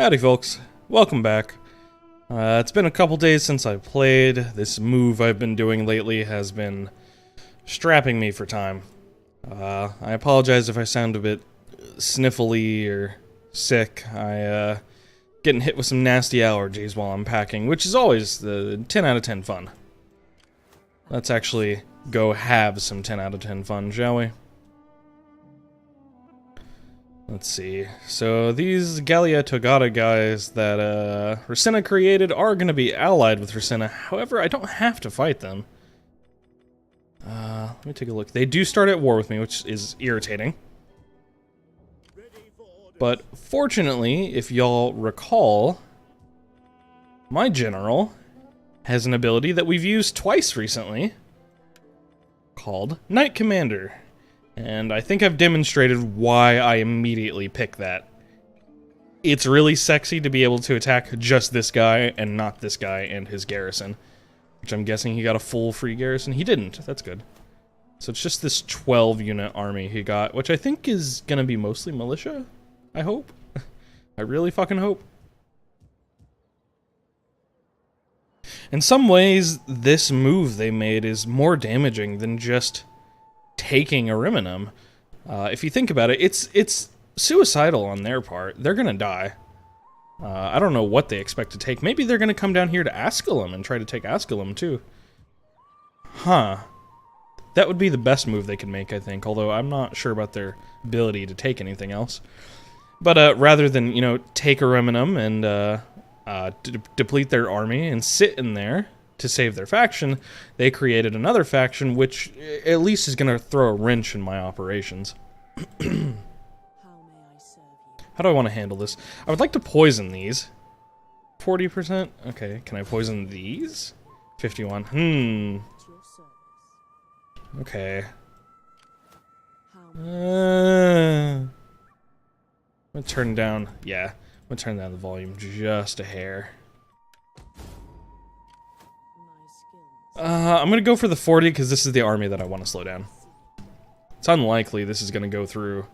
Howdy folks, welcome back. It's been a couple days since I played. This move I've been doing lately has been strapping me for time. I apologize if I sound a bit sniffly or sick. Getting hit with some nasty allergies while I'm packing, which is always the 10 out of 10 fun. Let's actually go have some 10 out of 10 fun, shall we? Let's see. So these Gallia Togata guys that Rasenna created are going to be allied with Rasenna. However, I don't have to fight them. Let me take a look. They do start at war with me, which is irritating. But fortunately, if y'all recall, my general has an ability that we've used twice recently called Knight Commander. And I think I've demonstrated why I immediately pick that. It's really sexy to be able to attack just this guy and not this guy and his garrison. Which I'm guessing he got a full free garrison. He didn't. That's good. So it's just this 12-unit army he got, which I think is gonna be mostly militia. I hope. I really fucking hope. In some ways, this move they made is more damaging than just taking Ariminum. If you think about it, it's suicidal on their part. They're gonna die. I don't know what they expect to take. Maybe they're gonna come down here to Asculum and try to take Asculum too. Huh. That would be the best move they could make, I think, although I'm not sure about their ability to take anything else. But rather than, you know, take Ariminum and deplete their army and sit in there to save their faction, they created another faction which at least is going to throw a wrench in my operations. How do I want to handle this? I would like to poison these. 40%? Okay, can I poison these? 51. Okay. I'm gonna turn down, yeah, I'm gonna turn down the volume just a hair. I'm gonna go for the 40 because this is the army that I want to slow down. It's unlikely this is gonna go through.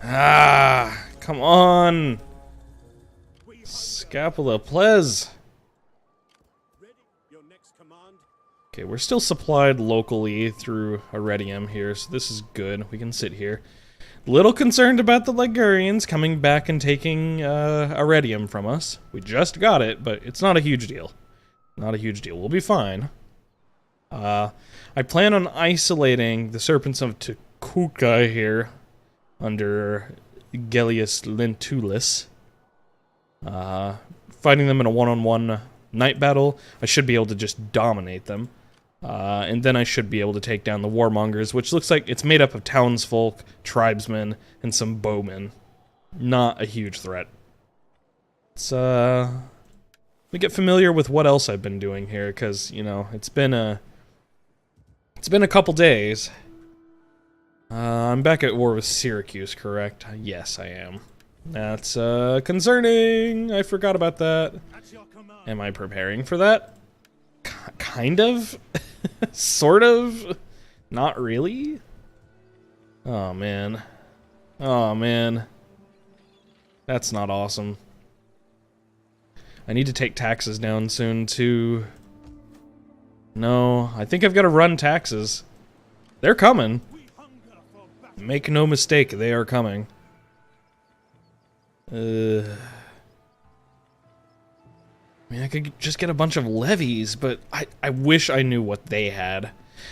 Ah, come on! Scapula, ples! Okay, we're still supplied locally through Iridium here, so this is good. We can sit here. Little concerned about the Ligurians coming back and taking Iridium from us. We just got it, but it's not a huge deal. Not a huge deal. We'll be fine. I plan on isolating the Serpents of Tukuka here under Gellius Lentulus. Fighting them in a one-on-one night battle, I should be able to just dominate them. And then I should be able to take down the Warmongers, which looks like it's made up of townsfolk, tribesmen, and some bowmen. Not a huge threat. Let's, we get familiar with what else I've been doing here, because, you know, it's been a couple days. I'm back at war with Syracuse, correct? Yes, I am. That's, concerning! I forgot about that. Am I preparing for that? Kind of? Sort of? Not really? Oh, man. Oh, man. That's not awesome. I need to take taxes down soon, too. No, I think I've got to run taxes. They're coming. Make no mistake, they are coming. I mean, I could just get a bunch of levies, but I wish I knew what they had.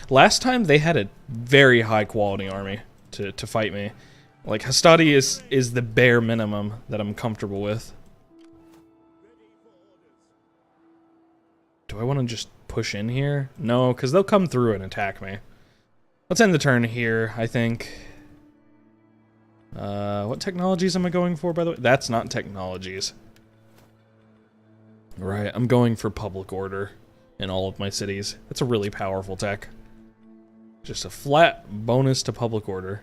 Last time, they had a very high-quality army to fight me. Like, Hastati is the bare minimum that I'm comfortable with. Do I want to just push in here? No, because they'll come through and attack me. Let's end the turn here, I think. What technologies am I going for, by the way? That's not technologies. Right, I'm going for public order in all of my cities. That's a really powerful tech. Just a flat bonus to public order.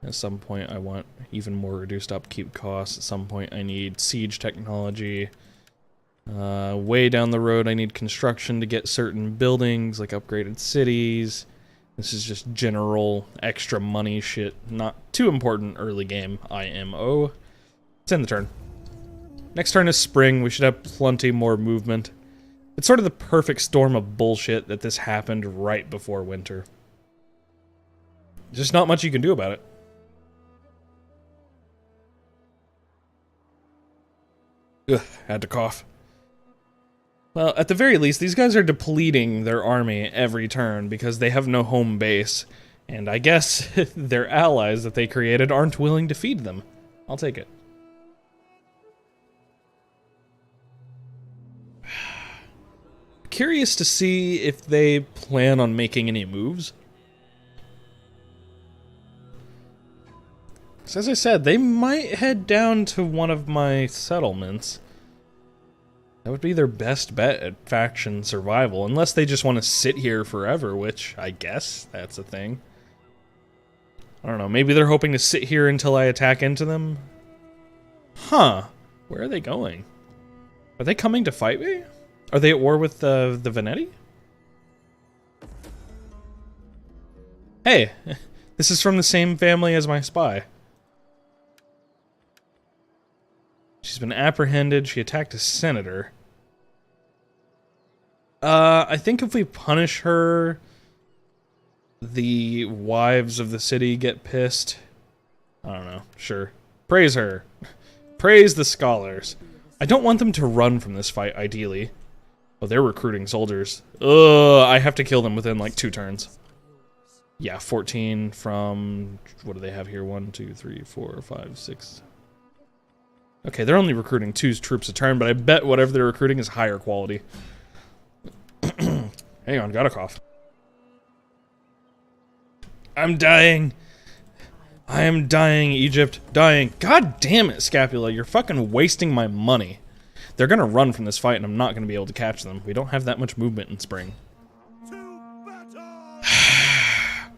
At some point I want even more reduced upkeep costs. At some point I need siege technology. Way down the road I need construction to get certain buildings, like upgraded cities. This is just general extra money shit. Not too important early game IMO. Let's end the turn. Next turn is spring. We should have plenty more movement. It's sort of the perfect storm of bullshit that this happened right before winter. Just not much you can do about it. Ugh, had to cough. Well, at the very least, these guys are depleting their army every turn because they have no home base. And I guess their allies that they created aren't willing to feed them. I'll take it. Curious to see if they plan on making any moves. So as I said, they might head down to one of my settlements. That would be their best bet at faction survival, unless they just want to sit here forever, which I guess that's a thing. I don't know, maybe they're hoping to sit here until I attack into them? Huh, where are they going? Are they coming to fight me? Are they at war with the Veneti? Hey, this is from the same family as my spy. She's been apprehended. She attacked a senator. I think if we punish her, the wives of the city get pissed. I don't know. Sure. Praise her. Praise the scholars. I don't want them to run from this fight, ideally. Oh, they're recruiting soldiers. Ugh, I have to kill them within, like, 2 turns. Yeah, 14 from... What do they have here? 1, 2, 3, 4, 5, 6... Okay, they're only recruiting 2 troops a turn, but I bet whatever they're recruiting is higher quality. Hang on, got a cough. I'm dying. I am dying, Egypt. Dying. God damn it, Scapula. You're fucking wasting my money. They're gonna run from this fight, and I'm not gonna be able to catch them. We don't have that much movement in spring.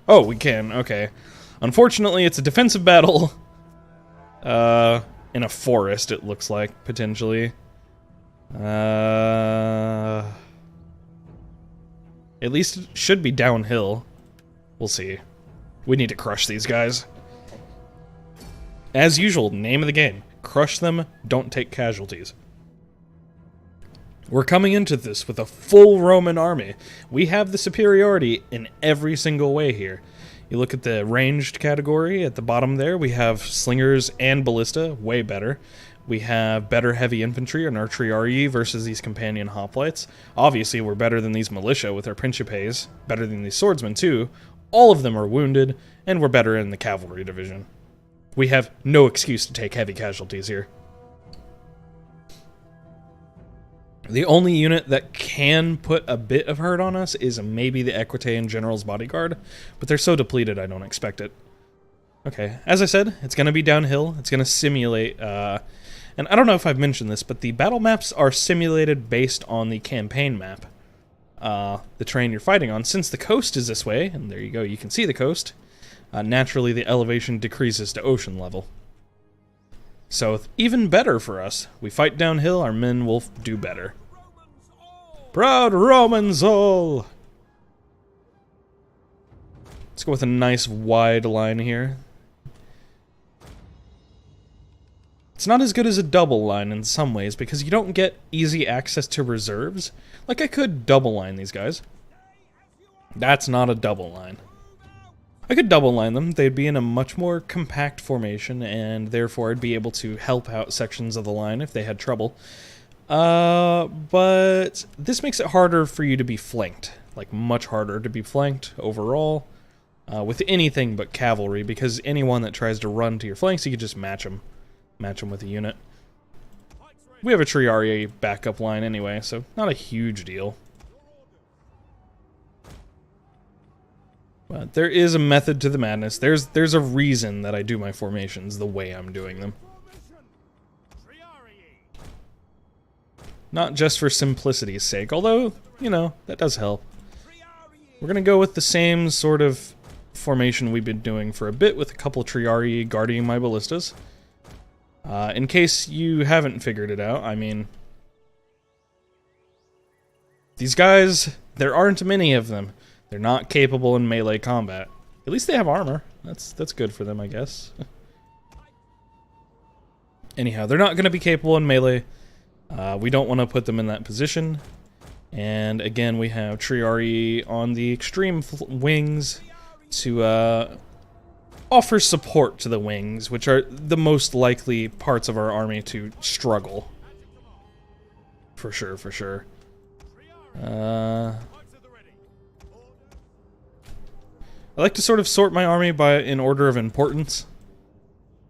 Oh, we can. Okay. Unfortunately, it's a defensive battle. In a forest, it looks like, potentially. At least it should be downhill. We'll see. We need to crush these guys. As usual, name of the game. Crush them, don't take casualties. We're coming into this with a full Roman army. We have the superiority in every single way here. You look at the ranged category at the bottom there, we have slingers and ballista, way better. We have better heavy infantry and artillery versus these companion hoplites. Obviously, we're better than these militia with our principes, better than these swordsmen too. All of them are wounded, and we're better in the cavalry division. We have no excuse to take heavy casualties here. The only unit that can put a bit of hurt on us is maybe the Equitanean General's Bodyguard, but they're so depleted I don't expect it. Okay, as I said, it's going to be downhill. It's going to simulate, and I don't know if I've mentioned this, but the battle maps are simulated based on the campaign map. The terrain you're fighting on. Since the coast is this way, and there you go, you can see the coast, naturally the elevation decreases to ocean level. So, even better for us. We fight downhill, our men will do better. Proud Romans all! Let's go with a nice wide line here. It's not as good as a double line in some ways, because you don't get easy access to reserves. Like, I could double line these guys. That's not a double line. I could double line them. They'd be in a much more compact formation, and therefore I'd be able to help out sections of the line if they had trouble. But this makes it harder for you to be flanked. Like, much harder to be flanked overall with anything but cavalry, because anyone that tries to run to your flanks, you could just match them. Match them with a unit. We have a Triarii backup line anyway, so not a huge deal. But there is a method to the madness. There's a reason that I do my formations the way I'm doing them. Not just for simplicity's sake, although, you know, that does help. We're gonna go with the same sort of formation we've been doing for a bit, with a couple Triarii guarding my ballistas. In case you haven't figured it out, I mean, these guys, there aren't many of them. They're not capable in melee combat. At least they have armor. That's good for them, I guess. Anyhow, they're not going to be capable in melee. We don't want to put them in that position. And again, we have Triari on the extreme wings to offer support to the wings, which are the most likely parts of our army to struggle. For sure, for sure. I like to sort of sort my army in order of importance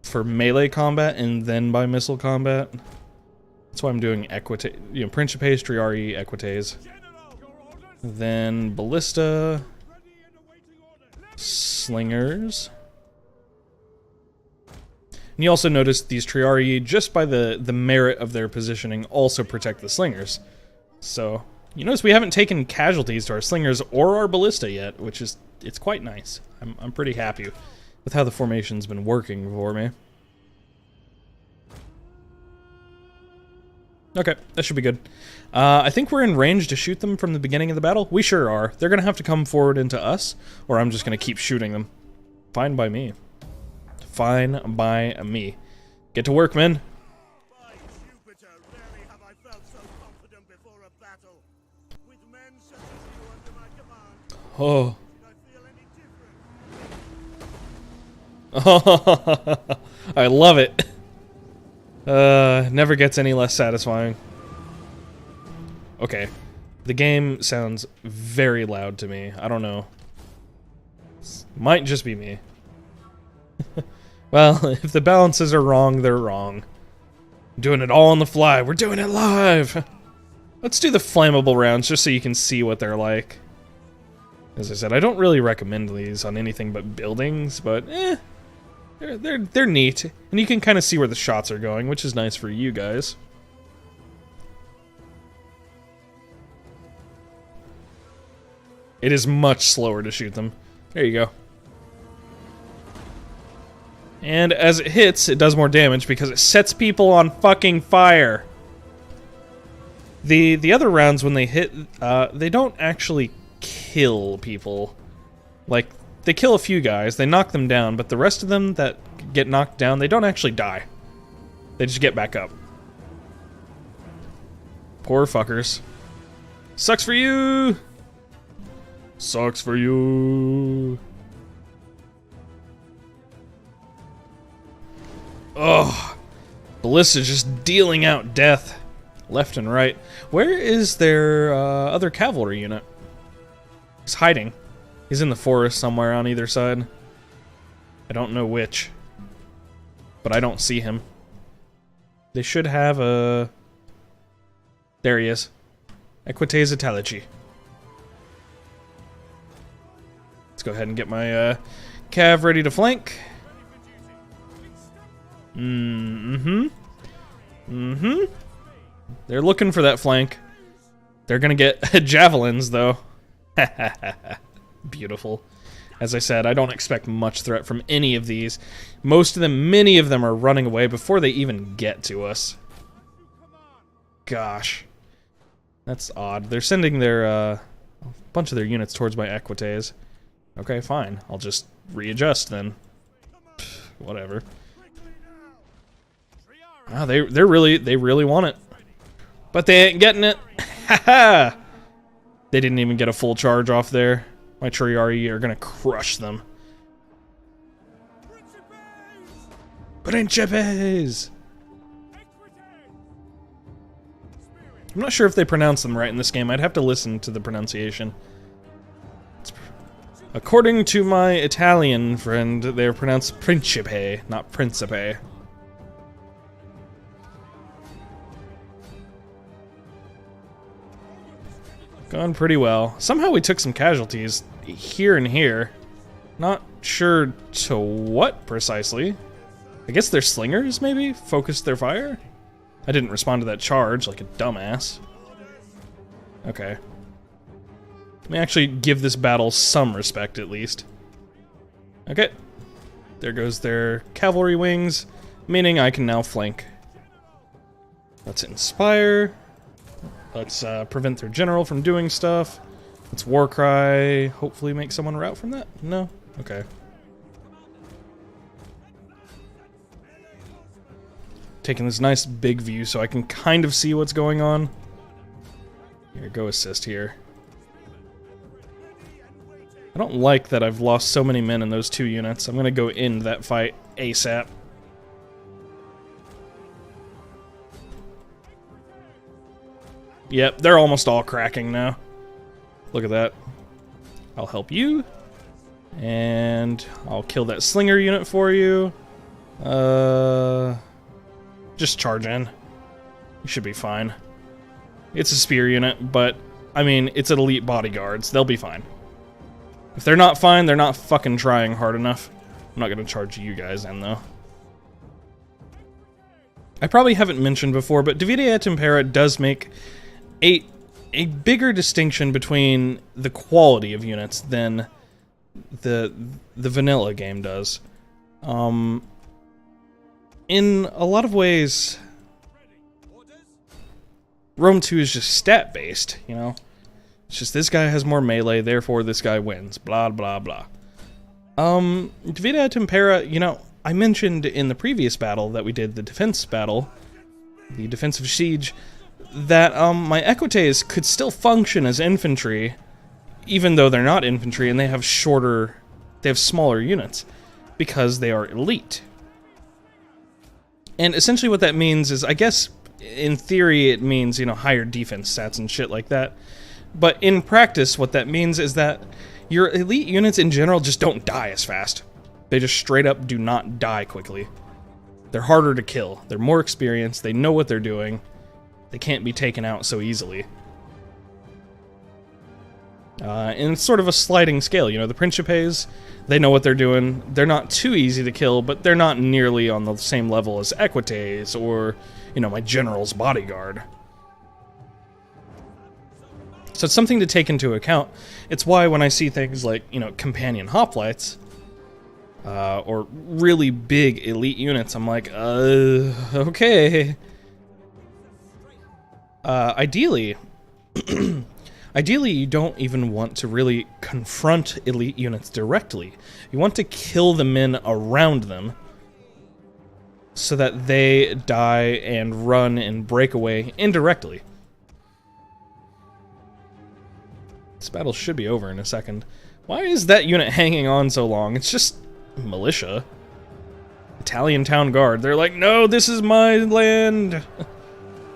for melee combat and then by missile combat. That's why I'm doing Equites, you know, Principes, Triari, Equites. Then Ballista, Slingers. And you also notice these Triari, just by the merit of their positioning, also protect the Slingers. So, you notice we haven't taken casualties to our Slingers or our Ballista yet, which is, it's quite nice. I'm pretty happy with how the formation's been working for me. Okay, that should be good. I think we're in range to shoot them from the beginning of the battle. We sure are. They're gonna have to come forward into us, or I'm just gonna keep shooting them. Fine by me. Fine by me. Get to work, men. Oh. I love it. Never gets any less satisfying. Okay. The game sounds very loud to me. I don't know. Might just be me. Well, if the balances are wrong, they're wrong. I'm doing it all on the fly. We're doing it live! Let's do the flammable rounds just so you can see what they're like. As I said, I don't really recommend these on anything but buildings, but they're neat, and you can kind of see where the shots are going, which is nice for you guys. It is much slower to shoot them. There you go. And as it hits, it does more damage because it sets people on fucking fire. The other rounds when they hit, they don't actually kill people. Like, they kill a few guys, they knock them down, but the rest of them that get knocked down, they don't actually die. They just get back up. Poor fuckers. Sucks for you! Sucks for you! Ugh. Ballista's just dealing out death left and right. Where is their other cavalry unit? He's hiding. He's in the forest somewhere on either side. I don't know which. But I don't see him. They should have a... There he is. Equites Italici. Let's go ahead and get my cav ready to flank. They're looking for that flank. They're gonna get javelins, though. Beautiful. As I said, I don't expect much threat from any of these. Most of them, many of them are running away before they even get to us. Gosh. That's odd. They're sending their, a bunch of their units towards my Equites. Okay, fine. I'll just readjust then. Pfft, whatever. Wow, they really want it. But they ain't getting it. Haha! They didn't even get a full charge off there. My Triari are gonna crush them. Principes! I'm not sure if they pronounce them right in this game. I'd have to listen to the pronunciation. According to my Italian friend, they're pronounced Principe, not Principe. Gone pretty well. Somehow we took some casualties here and here. Not sure to what precisely. I guess their slingers, maybe? Focused their fire? I didn't respond to that charge like a dumbass. Okay. Let me actually give this battle some respect, at least. Okay. There goes their cavalry wings, meaning I can now flank. Let's inspire. Let's prevent their general from doing stuff. Let's war cry. Hopefully make someone rout from that? No? Okay. Taking this nice big view so I can kind of see what's going on. Here, go assist here. I don't like that I've lost so many men in those 2 units. I'm gonna go into that fight ASAP. Yep, they're almost all cracking now. Look at that. I'll help you. And I'll kill that slinger unit for you. Just charge in. You should be fine. It's a spear unit, but, I mean, it's an elite bodyguards. They'll be fine. If they're not fine, they're not fucking trying hard enough. I'm not gonna charge you guys in, though. I probably haven't mentioned before, but Divide et Impera does make a bigger distinction between the quality of units than the vanilla game does. In a lot of ways, Rome 2 is just stat-based, you know? It's just this guy has more melee, therefore this guy wins, blah, blah, blah. Divide et Impera, you know, I mentioned in the previous battle that we did, the defense battle, the defensive siege, that my equites could still function as infantry, even though they're not infantry and they have smaller units, because they are elite. And essentially what that means is, I guess, in theory it means, you know, higher defense stats and shit like that. But in practice, what that means is that your elite units in general just don't die as fast. They just straight up do not die quickly. They're harder to kill. They're more experienced. They know what they're doing. They can't be taken out so easily. And it's sort of a sliding scale. You know, the Principes, they know what they're doing. They're not too easy to kill, but they're not nearly on the same level as Equites or, you know, my General's Bodyguard. So it's something to take into account. It's why when I see things like, you know, Companion Hoplites, or really big elite units, I'm like, okay. Ideally, you don't even want to really confront elite units directly. You want to kill the men around them so that they die and run and break away indirectly. This battle should be over in a second. Why is that unit hanging on so long? It's just militia. Italian town guard. They're like, no, this is my land.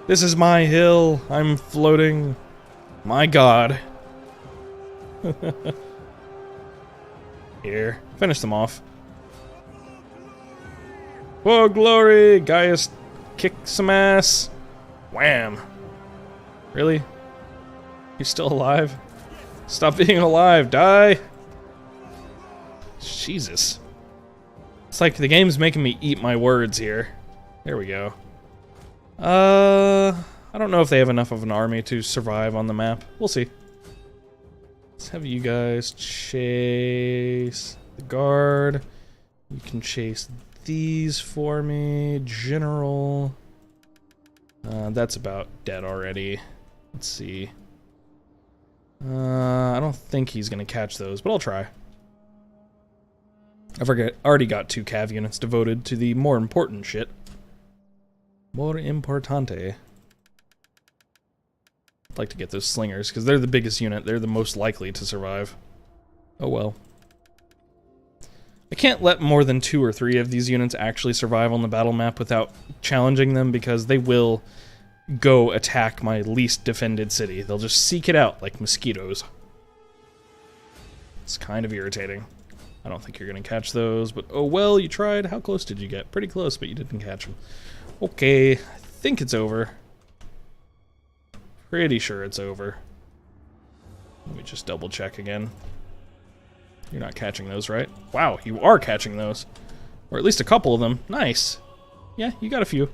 This is my hill. I'm floating. My god. Here. Finish them off. Whoa, glory! Gaius kick some ass. Wham. Really? You're still alive? Stop being alive. Die. Jesus. It's like the game's making me eat my words here. There we go. I don't know if they have enough of an army to survive on the map. We'll see. Let's have you guys chase the guard. You can chase these for me. General. That's about dead already. Let's see. I don't think he's gonna catch those, but I'll try. I've already got 2 cav units devoted to the more important shit. More importante. I'd like to get those slingers, because they're the biggest unit. They're the most likely to survive. Oh well. I can't let more than 2 or 3 of these units actually survive on the battle map without challenging them, because they will go attack my least defended city. They'll just seek it out like mosquitoes. It's kind of irritating. I don't think you're going to catch those, but oh well, you tried. How close did you get? Pretty close, but you didn't catch them. Okay, I think it's over. Pretty sure it's over. Let me just double check again. You're not catching those, right? Wow, you are catching those. Or at least a couple of them. Nice. Yeah, you got a few.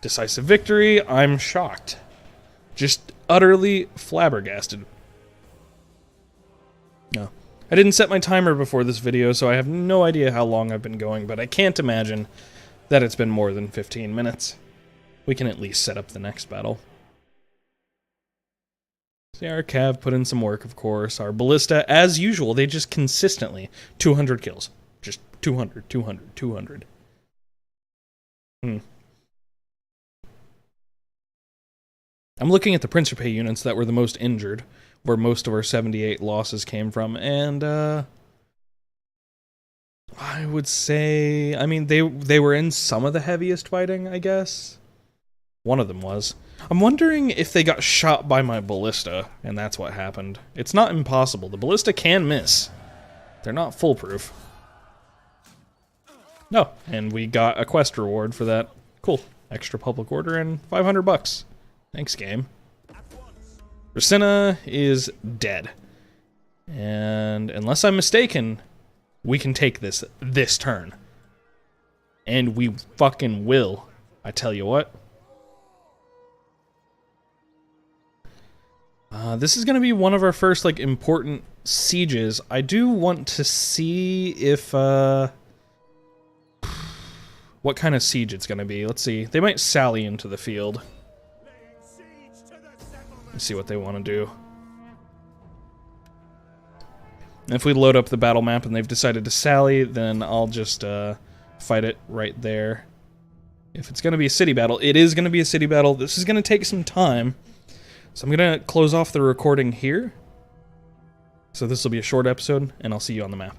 Decisive victory. I'm shocked. Just utterly flabbergasted. No. I didn't set my timer before this video, so I have no idea how long I've been going, but I can't imagine that it's been more than 15 minutes. We can at least set up the next battle. See, our cav put in some work, of course. Our ballista, as usual, they just consistently 200 kills. Just 200, 200, 200. I'm looking at the Principe units that were the most injured, where most of our 78 losses came from, and I would say, I mean, they were in some of the heaviest fighting, I guess. One of them was. I'm wondering if they got shot by my ballista, and that's what happened. It's not impossible. The ballista can miss. They're not foolproof. No, and we got a quest reward for that. Cool. Extra public order and 500 bucks. Thanks, game. Rasenna is dead. And unless I'm mistaken, we can take this turn. And we fucking will. I tell you what. This is going to be one of our first, like, important sieges. I do want to see if, what kind of siege it's going to be. Let's see. They might sally into the field. Let's see what they want to do. And if we load up the battle map and they've decided to sally, then I'll just fight it right there. If it's going to be a city battle, it is going to be a city battle. This is going to take some time. So I'm going to close off the recording here. So this will be a short episode, and I'll see you on the map.